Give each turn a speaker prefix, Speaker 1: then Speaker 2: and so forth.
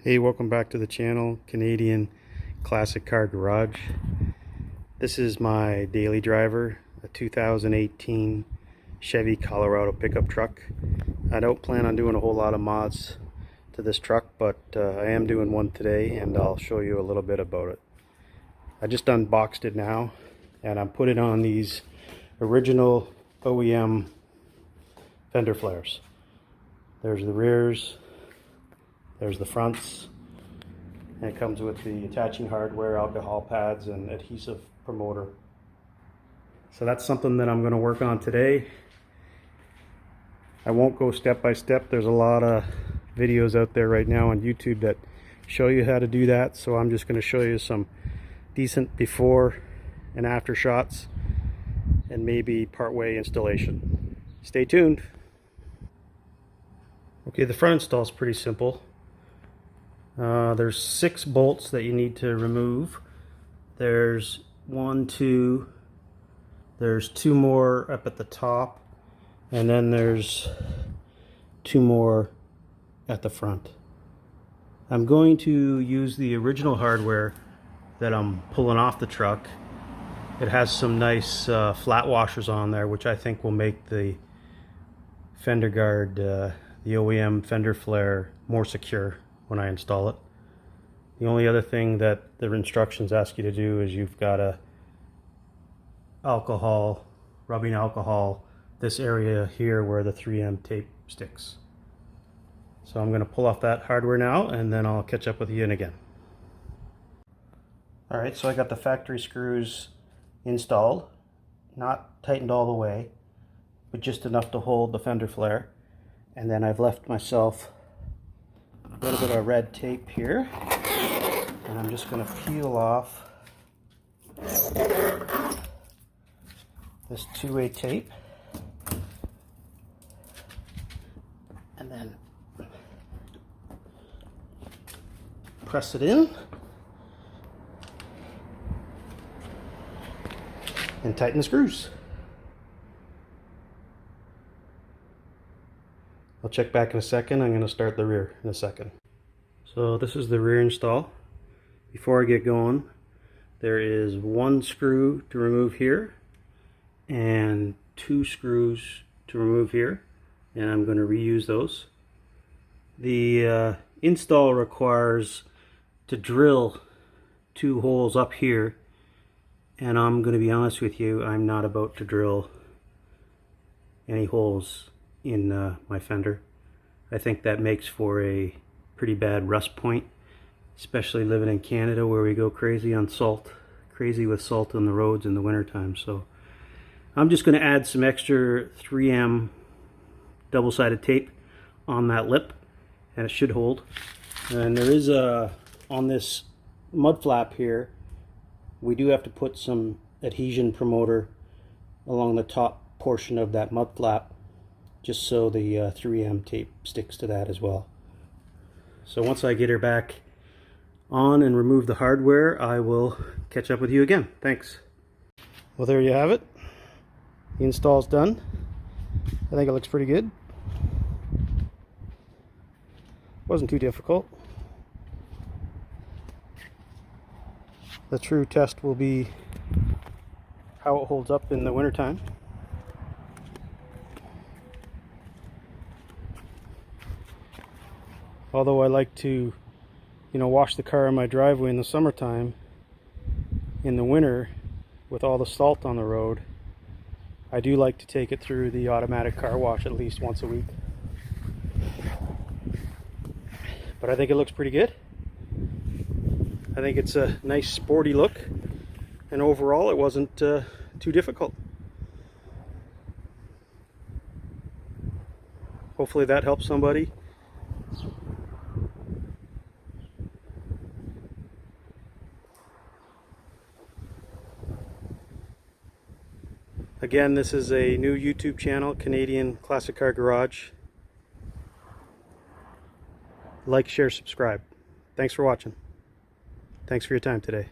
Speaker 1: Hey, welcome back to the channel, Canadian Classic Car Garage. This is my daily driver, a 2018 Chevy Colorado pickup truck. I don't plan on doing a whole lot of mods to this truck, but I am doing one today and I'll show you a little bit about it. I just unboxed it now and I put it on these original OEM fender flares. There's the rears, there's the fronts, and it comes with the attaching hardware, alcohol pads, and adhesive promoter. So that's something that I'm going to work on today. I won't go step by step. There's a lot of videos out there right now on YouTube that show you how to do that, so I'm just going to show you some decent before and after shots and maybe partway installation. Stay tuned. Okay, the front install is pretty simple. There's 6 bolts that you need to remove. There's 1, 2, there's 2 more up at the top, and then there's 2 more at the front. I'm going to use the original hardware that I'm pulling off the truck. It has some nice flat washers on there, which I think will make the fender guard, the OEM fender flare, more secure when I install it. The only other thing that the instructions ask you to do is you've got to rubbing alcohol this area here where the 3M tape sticks. So I'm going to pull off that hardware now and then I'll catch up with you again. Alright, so I got the factory screws installed, not tightened all the way, but just enough to hold the fender flare. And then I've left myself a little bit of red tape here, and I'm just going to peel off this 2-way tape and then press it in and tighten the screws. I'll check back in a second. I'm going to start the rear in a second. So this is the rear install. Before I get going, there is 1 screw to remove here and 2 screws to remove here, and I'm going to reuse those. The install requires to drill 2 holes up here, and I'm going to be honest with you, I'm not about to drill any holes in my fender. I think that makes for a pretty bad rust point, especially living in Canada where we go crazy on salt, crazy with salt on the roads in the wintertime. So I'm just going to add some extra 3M double-sided tape on that lip and it should hold. And there is on this mud flap here, we do have to put some adhesion promoter along the top portion of that mud flap, just so the 3M tape sticks to that as well. So once I get her back on and remove the hardware, I will catch up with you again. Thanks. Well, there you have it. The install's done. I think it looks pretty good. Wasn't too difficult. The true test will be how it holds up in the wintertime. Although I like to, wash the car in my driveway in the summertime, in the winter, with all the salt on the road, I do like to take it through the automatic car wash at least once a week. But I think it looks pretty good. I think it's a nice sporty look, and overall it wasn't too difficult. Hopefully that helps somebody. Again, this is a new YouTube channel, Canadian Classic Car Garage. Like, share, subscribe. Thanks for watching. Thanks for your time today.